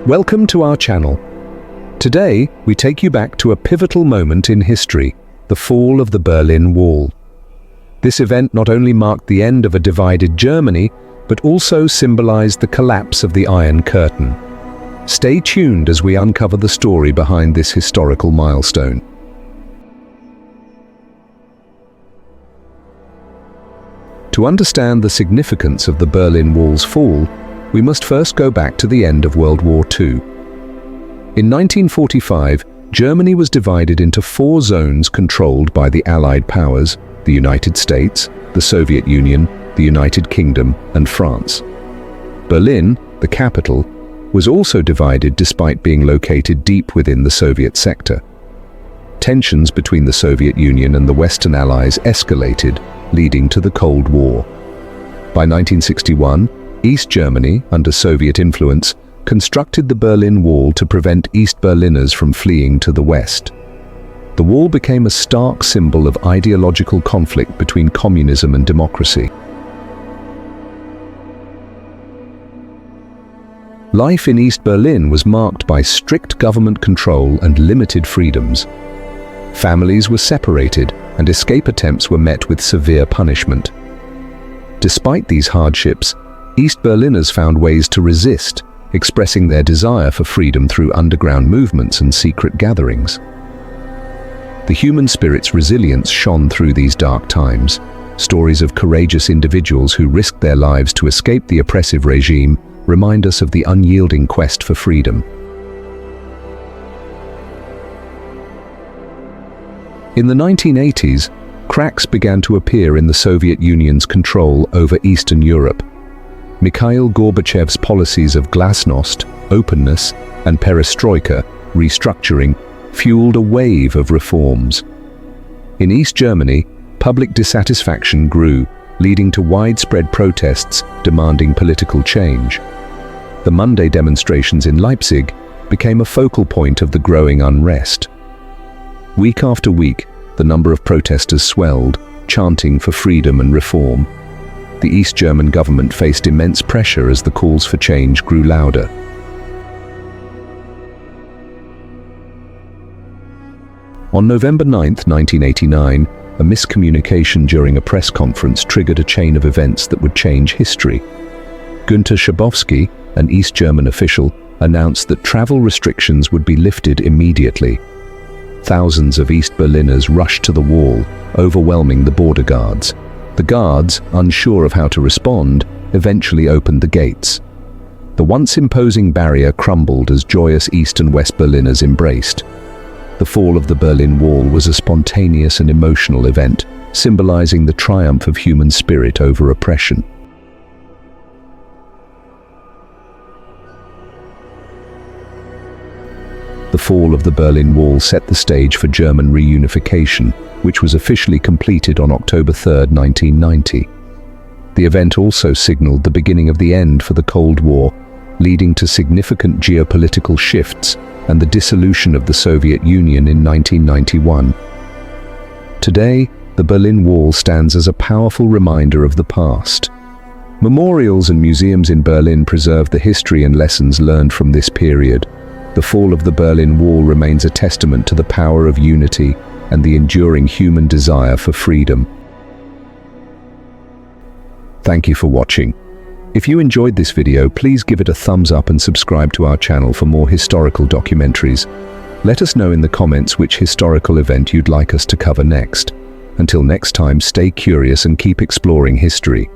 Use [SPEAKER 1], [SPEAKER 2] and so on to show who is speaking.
[SPEAKER 1] Welcome to our channel. Today, we take you back to a pivotal moment in history, the fall of the Berlin Wall. This event not only marked the end of a divided Germany, but also symbolized the collapse of the Iron Curtain. Stay tuned as we uncover the story behind this historical milestone. To understand the significance of the Berlin Wall's fall, we must first go back to the end of World War II. In 1945, Germany was divided into 4 zones controlled by the Allied powers: the United States, the Soviet Union, the United Kingdom, and France. Berlin, the capital, was also divided despite being located deep within the Soviet sector. Tensions between the Soviet Union and the Western Allies escalated, leading to the Cold War. By 1961, East Germany, under Soviet influence, constructed the Berlin Wall to prevent East Berliners from fleeing to the west. The wall became a stark symbol of ideological conflict between communism and democracy. Life in East Berlin was marked by strict government control and limited freedoms. Families were separated, and escape attempts were met with severe punishment. Despite these hardships, East Berliners found ways to resist, expressing their desire for freedom through underground movements and secret gatherings. The human spirit's resilience shone through these dark times. Stories of courageous individuals who risked their lives to escape the oppressive regime remind us of the unyielding quest for freedom. In the 1980s, cracks began to appear in the Soviet Union's control over Eastern Europe. Mikhail Gorbachev's policies of glasnost, openness, and perestroika, restructuring, fueled a wave of reforms. In East Germany, public dissatisfaction grew, leading to widespread protests demanding political change. The Monday demonstrations in Leipzig became a focal point of the growing unrest. Week after week, the number of protesters swelled, chanting for freedom and reform. The East German government faced immense pressure as the calls for change grew louder. On November 9, 1989, a miscommunication during a press conference triggered a chain of events that would change history. Günter Schabowski, an East German official, announced that travel restrictions would be lifted immediately. Thousands of East Berliners rushed to the wall, overwhelming the border guards. The guards, unsure of how to respond, eventually opened the gates. The once imposing barrier crumbled as joyous East and West Berliners embraced. The fall of the Berlin Wall was a spontaneous and emotional event, symbolizing the triumph of human spirit over oppression. The fall of the Berlin Wall set the stage for German reunification, which was officially completed on October 3, 1990. The event also signaled the beginning of the end for the Cold War, leading to significant geopolitical shifts and the dissolution of the Soviet Union in 1991. Today, the Berlin Wall stands as a powerful reminder of the past. Memorials and museums in Berlin preserve the history and lessons learned from this period. The fall of the Berlin Wall remains a testament to the power of unity and the enduring human desire for freedom. Thank you for watching. If you enjoyed this video, please give it a thumbs up and subscribe to our channel for more historical documentaries. Let us know in the comments which historical event you'd like us to cover next. Until next time, stay curious and keep exploring history.